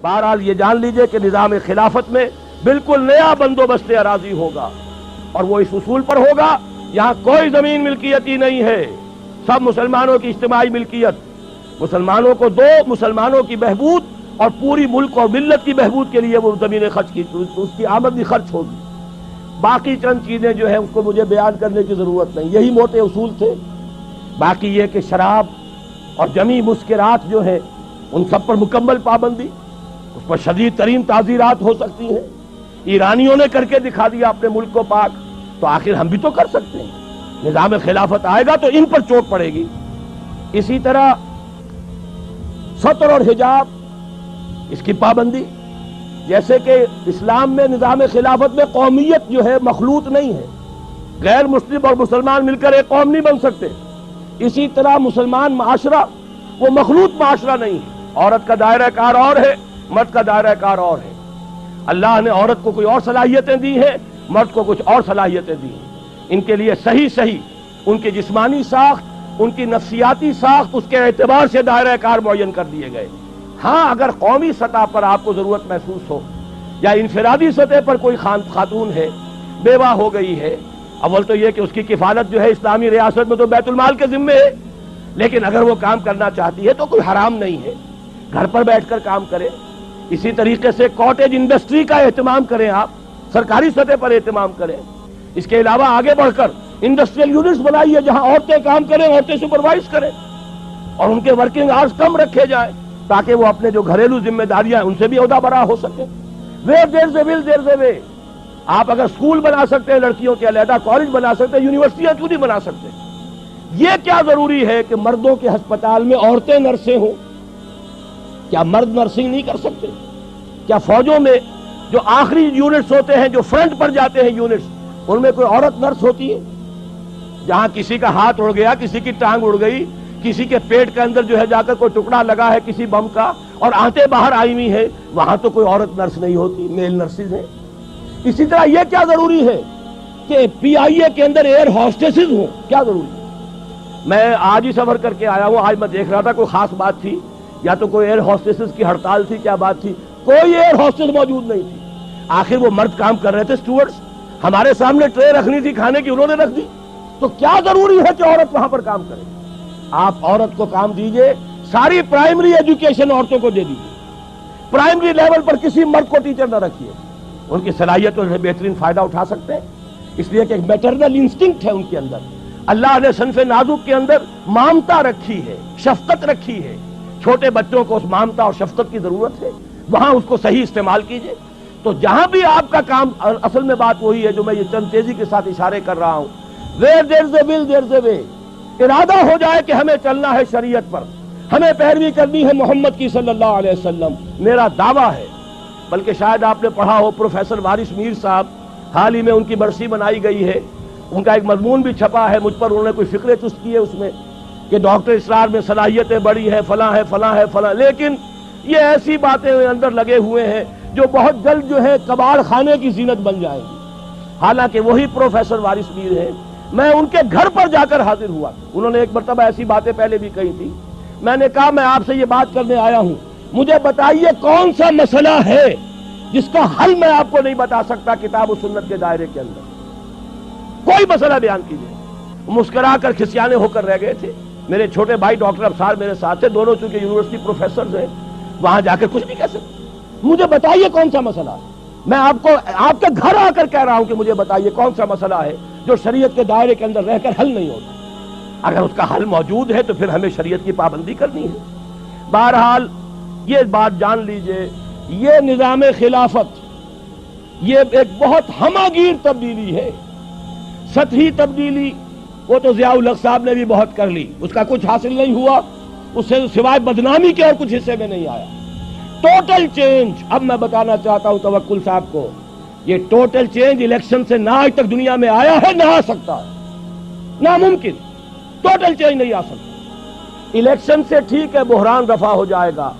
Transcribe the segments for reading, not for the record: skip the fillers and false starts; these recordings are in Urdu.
بہرحال یہ جان لیجئے کہ نظام خلافت میں بالکل نیا بندوبست اراضی ہوگا، اور وہ اس اصول پر ہوگا یہاں کوئی زمین ملکیتی نہیں ہے، سب مسلمانوں کی اجتماعی ملکیت، مسلمانوں کو دو، مسلمانوں کی بہبود اور پوری ملک اور ملت کی بہبود کے لیے وہ زمینیں خرچ کی، اس کی آمد بھی خرچ ہوگی۔ باقی چند چیزیں جو ہیں اس کو مجھے بیان کرنے کی ضرورت نہیں، یہی موٹے اصول تھے۔ باقی یہ کہ شراب اور جمی مسکرات جو ہیں ان سب پر مکمل پابندی، اس پر شدید ترین تعزیرات ہو سکتی ہیں۔ ایرانیوں نے کر کے دکھا دیا اپنے ملک کو پاک، تو آخر ہم بھی تو کر سکتے ہیں۔ نظام خلافت آئے گا تو ان پر چوٹ پڑے گی۔ اسی طرح ستر اور حجاب، اس کی پابندی، جیسے کہ اسلام میں نظام خلافت میں قومیت جو ہے مخلوط نہیں ہے، غیر مسلم اور مسلمان مل کر ایک قوم نہیں بن سکتے، اسی طرح مسلمان معاشرہ وہ مخلوط معاشرہ نہیں ہے، عورت کا دائرہ کار اور ہے، مرد کا دائرہ کار اور ہے۔ اللہ نے عورت کو کوئی اور صلاحیتیں دی ہیں، مرد کو کچھ اور صلاحیتیں دی ہیں۔ ان کے لیے صحیح ان کی جسمانی ساخت، ان کی نفسیاتی ساخت، اس کے اعتبار سے دائرہ کار معین کر دیے گئے۔ ہاں اگر قومی سطح پر آپ کو ضرورت محسوس ہو یا انفرادی سطح پر کوئی خاتون ہے، بیوہ ہو گئی ہے، اول تو یہ کہ اس کی کفالت جو ہے اسلامی ریاست میں تو بیت المال کے ذمے ہے، لیکن اگر وہ کام کرنا چاہتی ہے تو کوئی حرام نہیں ہے، گھر پر بیٹھ کر کام کرے۔ اسی طریقے سے کاٹیج انڈسٹری کا اہتمام کریں، آپ سرکاری سطح پر اہتمام کریں۔ اس کے علاوہ آگے بڑھ کر انڈسٹریل یونٹس بنائیے جہاں عورتیں کام کریں، عورتیں سپروائز کریں، اور ان کے ورکنگ آورز کم رکھے جائیں تاکہ وہ اپنے جو گھریلو ذمہ داریاں ہیں ان سے بھی عہدہ برا ہو سکے۔ ویئر دیر از اے ول دیر از اے وے۔ آپ اگر اسکول بنا سکتے ہیں لڑکیوں کے علیحدہ، کالج بنا سکتے ہیں، یونیورسٹیاں کیوں نہیں بنا سکتے؟ یہ کیا ضروری ہے کہ مردوں کے ہسپتال میں عورتیں نرسیں ہوں؟ کیا مرد نرسنگ نہیں کر سکتے؟ کیا فوجوں میں جو آخری یونٹس ہوتے ہیں، جو فرنٹ پر جاتے ہیں یونٹس، ان میں کوئی عورت نرس ہوتی ہے؟ جہاں کسی کا ہاتھ اڑ گیا، کسی کی ٹانگ اڑ گئی، کسی کے پیٹ کے اندر جو ہے جا کر کوئی ٹکڑا لگا ہے کسی بم کا اور آنتیں باہر آئی ہوئی ہیں، وہاں تو کوئی عورت نرس نہیں ہوتی، میل نرسز ہیں۔ اسی طرح یہ کیا ضروری ہے کہ پی آئی اے کے اندر ایئر ہوسٹسز ہوں؟ کیا ضروری ہے؟ میں آج ہی سفر کر کے آیا ہوں، آج میں دیکھ رہا تھا کوئی خاص بات تھی یا تو کوئی ایئر ہوسٹسز کی ہڑتال تھی، کیا بات تھی؟ کوئی ایئر ہوسٹس موجود نہیں تھی۔ آخر وہ مرد کام کر رہے تھے، اسٹوورڈز، ہمارے سامنے ٹرے رکھنی تھی کھانے کی، انہوں نے رکھ دی۔ تو کیا ضروری ہے کہ عورت وہاں پر کام کرے؟ آپ عورت کو کام دیجئے، ساری پرائمری ایجوکیشن عورتوں کو دے دیجئے، پرائمری لیول پر کسی مرد کو ٹیچر نہ رکھیے، ان کی صلاحیتوں سے بہترین فائدہ اٹھا سکتے ہیں، اس لیے کہ ایک میٹرنل انسٹنکٹ ہے ان کے اندر۔ اللہ نے صنف نازک کے اندر مامتا رکھی ہے، شفقت رکھی ہے، چھوٹے بچوں کو اس مامتا اور شفقت کی ضرورت ہے، وہاں اس کو صحیح استعمال کیجئے۔ تو جہاں بھی آپ کا کام، اصل میں بات وہی ہے جو میں یہ چند تیزی کے ساتھ اشارے کر رہا ہوں، where there is a will there is a way۔ ارادہ ہو جائے کہ ہمیں چلنا ہے شریعت پر، ہمیں پیروی کرنی ہے محمد کی صلی اللہ علیہ وسلم، میرا دعویٰ ہے۔ بلکہ شاید آپ نے پڑھا ہو، پروفیسر وارث میر صاحب، حال ہی میں ان کی برسی منائی گئی ہے، ان کا ایک مضمون بھی چھپا ہے، مجھ پر انہوں نے کوئی فکرے چست کی ہے اس میں کہ ڈاکٹر اسرار میں صلاحیتیں بڑی ہیں، فلاں ہے فلاں ہے فلاں، لیکن یہ ایسی باتیں اندر لگے ہوئے ہیں جو بہت جلد جو ہے کباڑ خانے کی زینت بن جائیں گی۔ حالانکہ وہی پروفیسر وارث میر ہے، میں ان کے گھر پر جا کر حاضر ہوا، انہوں نے ایک مرتبہ ایسی باتیں پہلے بھی کہی تھی، میں نے کہا میں آپ سے یہ بات کرنے آیا ہوں، مجھے بتائیے کون سا مسئلہ ہے جس کا حل میں آپ کو نہیں بتا سکتا کتاب و سنت کے دائرے کے اندر؟ کوئی مسئلہ بیان کیجیے۔ مسکرا کر کھسیانے ہو کر رہ گئے تھے۔ میرے چھوٹے بھائی ڈاکٹر ابصار میرے ساتھ تھے، دونوں چونکہ یونیورسٹی پروفیسرز ہیں، وہاں جا کر کچھ نہیں کہہ سکتے۔ مجھے بتائیے کون سا مسئلہ ہے، میں آپ کو آپ کے گھر آ کر کہہ رہا ہوں کہ مجھے بتائیے کون سا مسئلہ ہے جو شریعت کے دائرے کے اندر رہ کر حل نہیں ہوتا۔ اگر اس کا حل موجود ہے تو پھر ہمیں شریعت کی پابندی کرنی ہے۔ بہرحال یہ بات جان لیجئے، یہ نظام خلافت یہ ایک بہت ہماگیر تبدیلی ہے، سطحی تبدیلی وہ تو ضیاء الحق صاحب نے بھی بہت کر لی، اس کا کچھ حاصل نہیں ہوا، اس سے سوائے بدنامی کے اور کچھ حصے میں نہیں آیا۔ ٹوٹل چینج، اب میں بتانا چاہتا ہوں توکل صاحب کو، یہ ٹوٹل چینج الیکشن سے نہ آج تک دنیا میں آیا ہے، نہ آ سکتا ہے، ناممکن، ٹوٹل چینج نہیں آ سکتا۔ الیکشن سے ٹھیک ہے بحران رفع ہو جائے گا،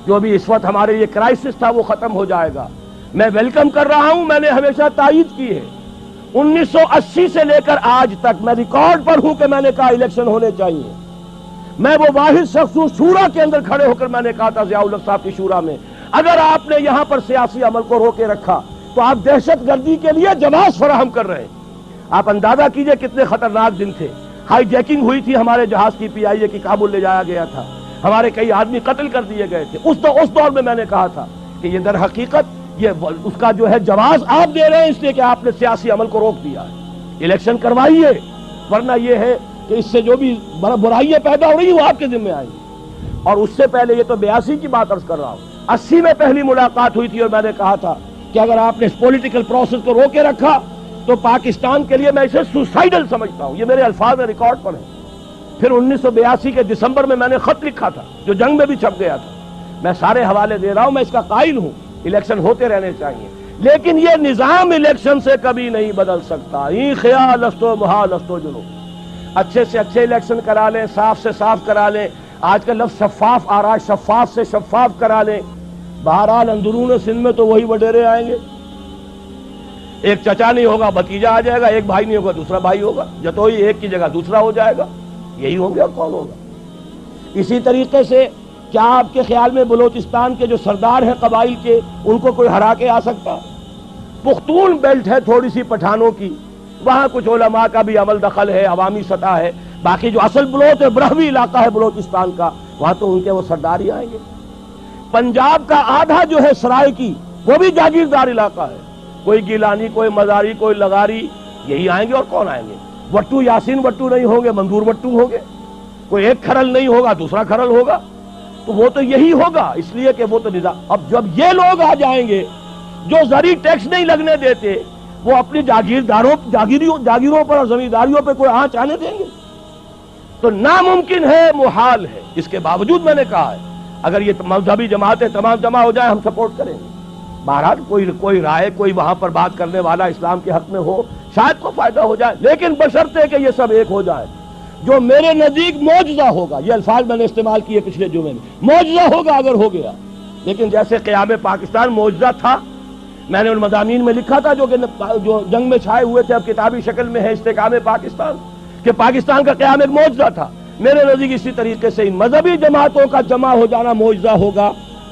جو بھی اس وقت ہمارے یہ کرائسس تھا وہ ختم ہو جائے گا، میں ویلکم کر رہا ہوں، میں نے ہمیشہ تائید کی ہے۔ 1980 سے لے کر آج تک میں ریکارڈ پر ہوں کہ میں نے کہا الیکشن ہونے چاہیے۔ میں وہ واحد شخص ہوں شورا کے اندر کھڑے ہو کر میں نے کہا تھا ضیاء الحق صاحب کی شورا میں، اگر آپ نے یہاں پر سیاسی عمل کو روکے رکھا تو آپ دہشت گردی کے لیے جواز فراہم کر رہے ہیں۔ آپ اندازہ کیجئے کتنے خطرناک دن تھے، ہائی جیکنگ ہوئی تھی ہمارے جہاز کی PIA کی، کابل لے جایا گیا تھا، ہمارے کئی آدمی قتل کر دیے گئے تھے۔ اس دور میں نے کہا تھا کہ یہ در حقیقت یہ اس کا جو ہے جواز آپ دے رہے ہیں اس لیے کہ آپ نے سیاسی عمل کو روک دیا ہے۔ الیکشن کروائیے، ورنہ یہ ہے کہ اس سے جو بھی برائیاں پیدا ہو رہی ہیں وہ آپ کے ذمہ آئیں گی۔ اور اس سے پہلے، یہ تو 82 کی بات عرض کر رہا ہوں، 80 میں پہلی ملاقات ہوئی تھی اور میں نے کہا تھا کہ اگر آپ نے اس پولیٹیکل پروسیس کو روکے رکھا تو پاکستان کے لیے میں اسے سوسائیڈل سمجھتا ہوں۔ یہ میرے الفاظ میں ریکارڈ پر ہیں۔ پھر 1982 کے دسمبر میں نے خط لکھا تھا جو جنگ میں بھی چھپ گیا تھا، میں سارے حوالے دے رہا ہوں، میں اس کا قائل ہوں، الیکشن ہوتے رہنے چاہیے، لیکن یہ نظام الیکشن سے کبھی نہیں بدل سکتا۔ این خیال است و محال است و جنو، اچھے سے اچھے الیکشن کرا لیں، صاف سے صاف کرا لیں، آج کا لفظ شفاف آ رہا ہے، شفاف سے شفاف کرا لیں، بہرحال اندرون سندھ میں تو وہی وڈیرے آئیں گے، ایک چچا نہیں ہوگا بھتیجا آ جائے گا، ایک بھائی نہیں ہوگا دوسرا بھائی ہوگا، جتوئی ایک کی جگہ دوسرا ہو جائے گا، یہی ہوں گے اور کون ہوگا۔ اسی طریقے سے کیا آپ کے خیال میں بلوچستان کے جو سردار ہیں قبائل کے، ان کو کوئی ہرا کے آ سکتا؟ پختون بیلٹ ہے تھوڑی سی پٹھانوں کی، وہاں کچھ علماء کا بھی عمل دخل ہے، عوامی سطح ہے، باقی جو اصل بلوچ ہے، برہوی علاقہ ہے بلوچستان کا، وہاں تو ان کے وہ سردار ہی آئیں گے۔ پنجاب کا آدھا جو ہے سرائے کی، وہ بھی جاگیردار علاقہ ہے، کوئی گیلانی، کوئی مزاری، کوئی لغاری، یہی آئیں گے اور کون آئیں گے؟ وٹو یاسین وٹو نہیں ہوں گے، منظور وٹو ہوں گے، کوئی ایک کھرل نہیں ہوگا دوسرا کھرل ہوگا، تو وہ تو یہی ہوگا، اس لیے کہ وہ تو نظام۔ اب جب یہ لوگ آ جائیں گے جو زرعی ٹیکس نہیں لگنے دیتے، وہ اپنی جاگیروں پر اور زمینداریوں پہ کوئی آنچ آنے دیں گے؟ تو ناممکن ہے، محال ہے۔ اس کے باوجود میں نے کہا ہے اگر یہ مذہبی جماعتیں تمام جمع ہو جائیں ہم سپورٹ کریں گے۔ بہرحال کوئی رائے، کوئی وہاں پر بات کرنے والا اسلام کے حق میں ہو، شاید کو فائدہ ہو جائے، لیکن بشرطے کہ یہ سب ایک ہو جائے، جو میرے نزدیک معجزہ ہوگا، یہ الفاظ میں نے استعمال کیے پچھلے جمعے میں، معجزہ ہوگا اگر ہو گیا، لیکن جیسے قیام پاکستان معجزہ تھا، میں نے ان مضامین میں لکھا تھا جو جنگ میں چھائے ہوئے تھے، اب کتابی شکل میں ہے استحکام پاکستان، کہ پاکستان کا قیام ایک معجزہ تھا۔ میرے نزدیک اسی طریقے سے ان مذہبی جماعتوں کا جمع ہو جانا معجزہ ہوگا۔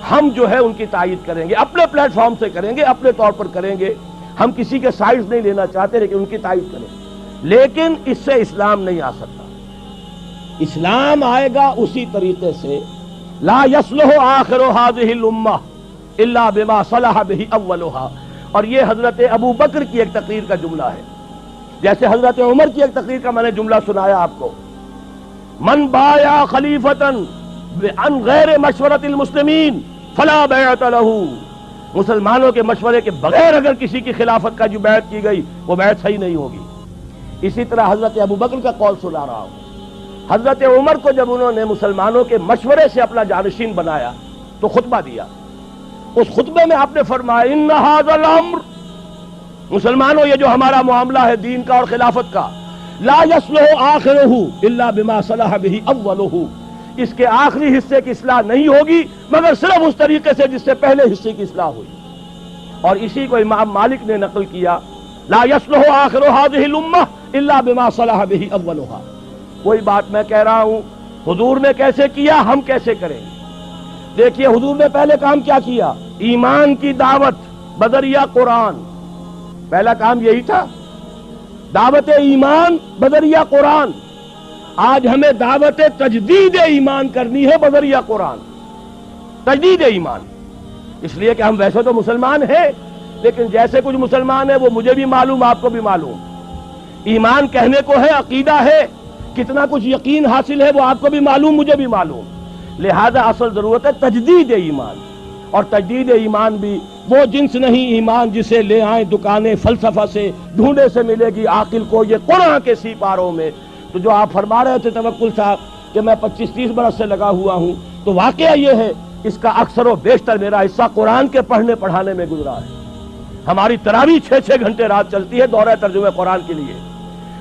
ہم جو ہے ان کی تائید کریں گے، اپنے پلیٹ فارم سے کریں گے، اپنے طور پر کریں گے، ہم کسی کے سائڈز نہیں لینا چاہتے، لیکن ان کی تائید کریں گے۔ لیکن اس سے اسلام نہیں آ سکتا۔ اسلام آئے گا اسی طریقے سے، لا یصلح آخر هذه الامہ الا بما صلح به اولها، اور یہ حضرت ابو بکر کی ایک تقریر کا جملہ ہے، جیسے حضرت عمر کی ایک تقریر کا میں نے جملہ سنایا آپ کو، من بایا خلیفتا عن غیر مشورۃ المسلمین فلا بیعت له، مسلمانوں کے مشورے کے بغیر اگر کسی کی خلافت کا جو بیعت کی گئی وہ بیعت صحیح نہیں ہوگی۔ اسی طرح حضرت ابو بکر کا قول سنا رہا ہوں، حضرت عمر کو جب انہوں نے مسلمانوں کے مشورے سے اپنا جانشین بنایا تو خطبہ دیا، اس خطبے میں آپ نے فرمایا ان ھذا الامر، مسلمانوں یہ جو ہمارا معاملہ ہے دین کا اور خلافت کا، لا یصلح آخرہ الا بما صلح به اولہ، اس کے آخری حصے کی اصلاح نہیں ہوگی مگر صرف اس طریقے سے جس سے پہلے حصے کی اصلاح ہوئی۔ اور اسی کو امام مالک نے نقل کیا، لا یصلح آخر هذه الامہ الا بما صلح به اولها۔ کوئی بات میں کہہ رہا ہوں، حضور نے کیسے کیا، ہم کیسے کریں گے؟ دیکھیے حضور نے پہلے کام کیا کیا، ایمان کی دعوت بذریعہ قرآن، پہلا کام یہی تھا، دعوت ایمان بذریعہ قرآن۔ آج ہمیں دعوت تجدید ایمان کرنی ہے بذریعہ قرآن، تجدید ایمان، اس لیے کہ ہم ویسے تو مسلمان ہیں، لیکن جیسے کچھ مسلمان ہیں وہ مجھے بھی معلوم، آپ کو بھی معلوم، ایمان کہنے کو ہے، عقیدہ ہے، کتنا کچھ یقین حاصل ہے وہ آپ کو بھی معلوم، مجھے بھی معلوم، لہذا اصل ضرورت ہے تجدید ایمان۔ اور تجدید ایمان بھی وہ جنس نہیں ایمان جسے لے آئیں دکانیں فلسفہ سے، ڈھونڈے سے ملے گی عاقل کو یہ قرآن کے سی پاروں میں۔ تو جو آپ فرما رہے تھے توکل صاحب کہ میں 25-30 برس سے لگا ہوا ہوں، تو واقعہ یہ ہے اس کا اکثر و بیشتر میرا حصہ قرآن کے پڑھنے پڑھانے میں گزرا ہے۔ ہماری تراویح 6-6 گھنٹے رات چلتی ہے دورہ ترجمہ قرآن کے لیے،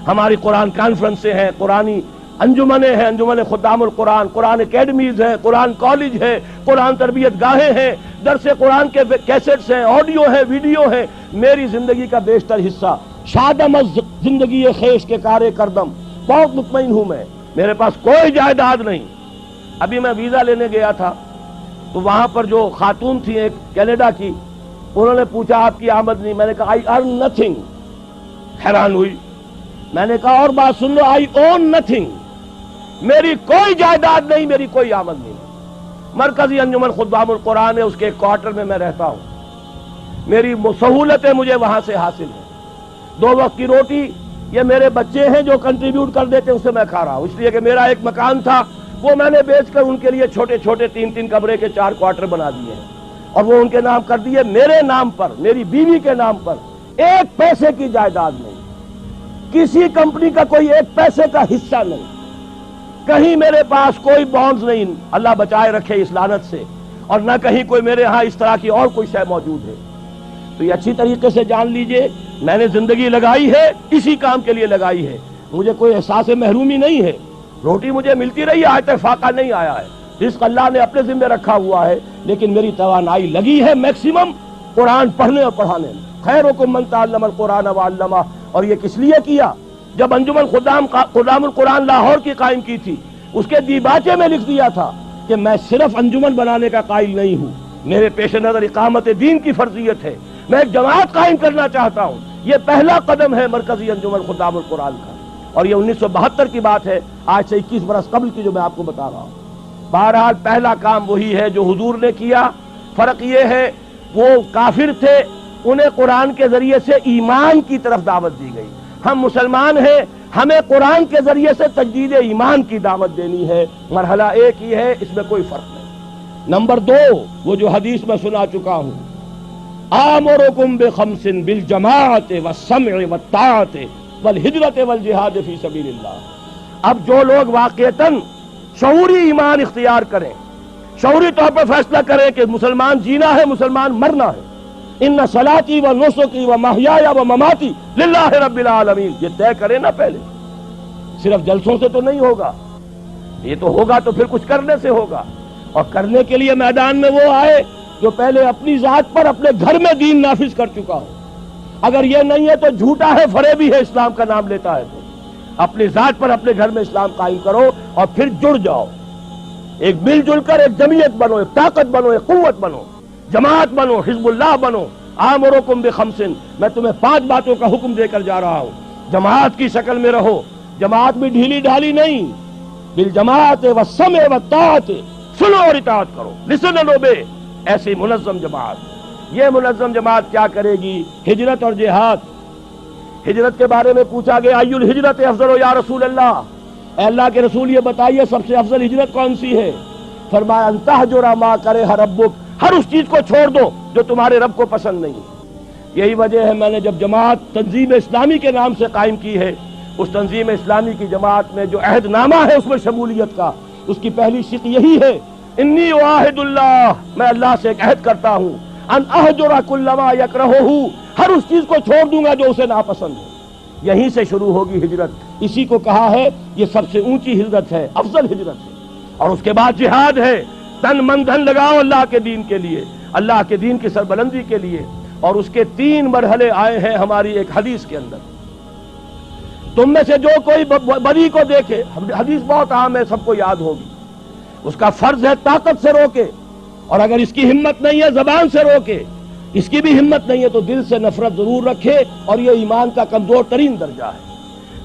ہماری قرآن کانفرنسیں ہیں، قرآنی انجمنیں ہیں، انجمن خدام القرآن، قرآن اکیڈمیز ہیں، قرآن کالج ہے، قرآن تربیت گاہیں ہیں، درس قرآن کے کیسٹس ہیں، آڈیو ہیں، ویڈیو ہیں۔ میری زندگی کا بیشتر حصہ شادم از زندگی خیش کے کارے کردم، بہت مطمئن ہوں میں، میرے پاس کوئی جائیداد نہیں۔ ابھی میں ویزا لینے گیا تھا تو وہاں پر جو خاتون تھی ایک کینیڈا کی، انہوں نے پوچھا آپ کی آمدنی؟ میں نے کہا آئی ارن نتھنگ. حیران ہوئی. میں نے کہا اور بات سن لو، آئی اون نتھنگ. میری کوئی جائیداد نہیں، میری کوئی آمدنی نہیں. مرکزی انجمن خدام القرآن ہے، اس کے ایک کوارٹر میں میں رہتا ہوں. میری سہولتیں مجھے وہاں سے حاصل ہیں. 2 وقت کی روٹی یہ میرے بچے ہیں جو کنٹریبیوٹ کر دیتے ہیں، اس سے میں کھا رہا ہوں. اس لیے کہ میرا ایک مکان تھا، وہ میں نے بیچ کر ان کے لیے چھوٹے چھوٹے 3 کمرے کے 4 کوارٹر بنا دیے ہیں، اور وہ ان کے نام کر دیے. میرے نام پر، میری بیوی کے نام پر 1 پیسے کی جائیداد نہیں، کسی کمپنی کا کوئی 1 پیسے کا حصہ نہیں، کہیں میرے پاس کوئی بانڈز نہیں. اللہ بچائے رکھے اس لعنت سے. اور نہ کہیں کوئی میرے ہاں اس طرح کی اور کوئی شے موجود ہے. تو یہ اچھی طریقے سے جان لیجئے، میں نے زندگی لگائی ہے، اسی کام کے لیے لگائی ہے. مجھے کوئی احساس محرومی نہیں ہے. روٹی مجھے ملتی رہی ہے، آج تک فاقہ نہیں آیا ہے. رزق اللہ نے اپنے ذمہ رکھا ہوا ہے، لیکن میری توانائی لگی ہے میکسیمم قرآن پڑھنے اور پڑھانے میں. خیرکم من تعلم القرآن وعلمہ. اور یہ کس لیے کیا؟ جب انجمن خدام القرآن لاہور کی قائم کی تھی، اس کے دیباچے میں لکھ دیا تھا کہ میں صرف انجمن بنانے کا قائل نہیں ہوں، میرے پیش نظر اقامت دین کی فرضیت ہے، میں ایک جماعت قائم کرنا چاہتا ہوں. یہ پہلا قدم ہے مرکزی انجمن خدام القرآن کا. اور یہ 1972 کی بات ہے، آج سے 21 برس قبل کی جو میں آپ کو بتا رہا ہوں. بہرحال پہلا کام وہی ہے جو حضور نے کیا. فرق یہ ہے وہ کافر تھے، انہیں قرآن کے ذریعے سے ایمان کی طرف دعوت دی گئی. ہم مسلمان ہیں، ہمیں قرآن کے ذریعے سے تجدید ایمان کی دعوت دینی ہے. مرحلہ ایک ہی ہے، اس میں کوئی فرق نہیں. نمبر 2، وہ جو حدیث میں سنا چکا ہوں، آمرکم بخمس بالجماعت والسمع والطاعت والہجرت والجہاد فی سبیل اللہ. اب جو لوگ واقعتاً شعوری ایمان اختیار کریں، شعوری طور پر فیصلہ کریں کہ مسلمان جینا ہے، مسلمان مرنا ہے، ان صلاتی و نسکی و محیای و مماتی للہ رب العالمین، یہ طے کریں نا پہلے. صرف جلسوں سے تو نہیں ہوگا، یہ تو ہوگا تو پھر کچھ کرنے سے ہوگا. اور کرنے کے لیے میدان میں وہ آئے جو پہلے اپنی ذات پر اپنے گھر میں دین نافذ کر چکا ہو. اگر یہ نہیں ہے تو جھوٹا ہے، فریبی ہے، اسلام کا نام لیتا ہے. تو اپنی ذات پر اپنے گھر میں اسلام قائم کرو اور پھر جڑ جاؤ. ایک مل جل کر ایک جمعیت بنو، ایک طاقت بنو، ایک قوت بنو، جماعت بنو، حزب اللہ بنو. آمرکم بخمس، میں تمہیں 5 باتوں کا حکم دے کر جا رہا ہوں. جماعت کی شکل میں رہو، جماعت بھی ڈھیلی ڈھالی نہیں. بالجماعت والسمع والطاعت، سنو اور اطاعت کرو، لسن اینڈ اوبے. ایسی منظم جماعت. یہ منظم جماعت کیا کرے گی؟ ہجرت اور جہاد. ہجرت کے بارے میں پوچھا گیا، ای الہجرت افضل یا رسول اللہ، اے اللہ کے رسول یہ بتائیے سب سے افضل ہجرت کون سی ہے؟ فرمایا ان تہجر ما کرہ ربک، ہر اس چیز کو چھوڑ دو جو تمہارے رب کو پسند نہیں. یہی وجہ ہے میں نے جب جماعت تنظیم اسلامی کے نام سے قائم کی ہے، اس تنظیم اسلامی کی جماعت میں جو عہد نامہ ہے اس میں شمولیت کا، اس کی پہلی شق یہی ہے، انی اعاہد اللہ، میں اللہ سے ایک عہد کرتا ہوں، ان اہجر کل ما یکرہہ، ہر اس چیز کو چھوڑ دوں گا جو اسے ناپسند ہے. یہیں سے شروع ہوگی ہجرت. اسی کو کہا ہے یہ سب سے اونچی ہجرت ہے، افضل ہجرت ہے. اور اس کے بعد جہاد ہے، تن من دھن لگاؤ اللہ کے دین کے لیے، اللہ کے دین کی سربلندی کے لیے. اور اس کے 3 مرحلے آئے ہیں ہماری ایک حدیث کے اندر. تم میں سے جو کوئی بدی کو دیکھے، حدیث بہت عام ہے، سب کو یاد ہوگی، اس کا فرض ہے طاقت سے روکے، اور اگر اس کی ہمت نہیں ہے زبان سے روکے، اس کی بھی ہمت نہیں ہے تو دل سے نفرت ضرور رکھے. اور یہ ایمان کا کمزور ترین درجہ ہے.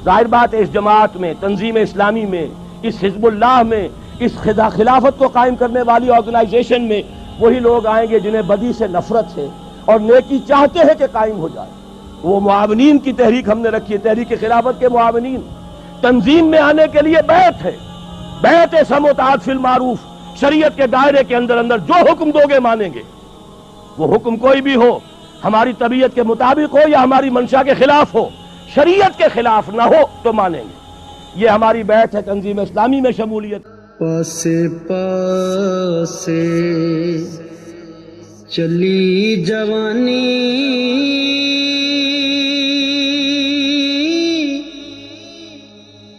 ظاہر بات ہے اس جماعت میں، تنظیم اسلامی میں، اس حزب اللہ میں، اس خلافت کو قائم کرنے والی آرگنائزیشن میں وہی لوگ آئیں گے جنہیں بدی سے نفرت ہے اور نیکی چاہتے ہیں کہ قائم ہو جائے. وہ معاونین کی تحریک ہم نے رکھی ہے، تحریک خلافت کے معاونین. تنظیم میں آنے کے لیے بیعت ہے، بیعت سمع و طاعت فی المعروف. شریعت کے دائرے کے اندر جو حکم دو گے مانیں گے. وہ حکم کوئی بھی ہو، ہماری طبیعت کے مطابق ہو یا ہماری منشا کے خلاف ہو، شریعت کے خلاف نہ ہو تو مانیں گے. یہ ہماری بیعت ہے تنظیم اسلامی میں شمولیت. پاسے پاسے چلی جوانی،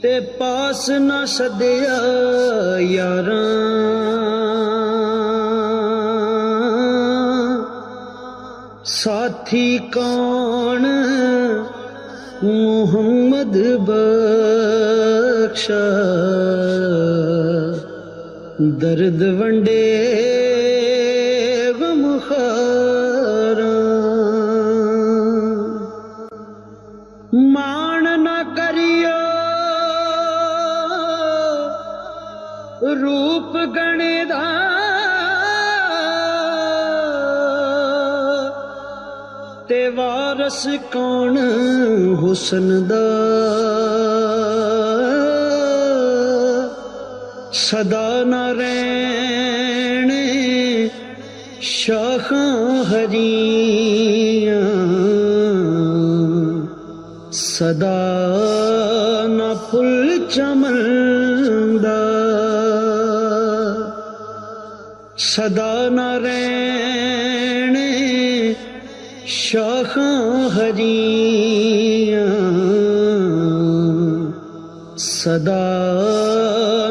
تے پاس نہ سدیا یاراں، ساتھی کون محمد بخشا، درد ونڈے ਮਾਣ ਨਾ ਕਰਿਓ ਰੂਪ ਗਣੇ ਦਾ, ਤੇ ਵਾਰਸ ਕੌਣ ਹੁਸਨ ਦਾ। ਸਦਾ ਨਾ ਰਹਿਣ ਸ਼ਾਖਾਂ ਹਰੀਆਂ, ਸਦਾ ਨਾ ਫੁੱਲ ਚਮਨ ਦਾ। ਸਦਾ ਨਾ ਰਹਿਣ ਸ਼ਾਖਾਂ ਹਰੀਆਂ, ਸਦਾ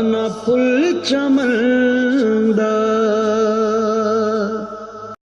ਨਾ ਫੁੱਲ ਚਮਨ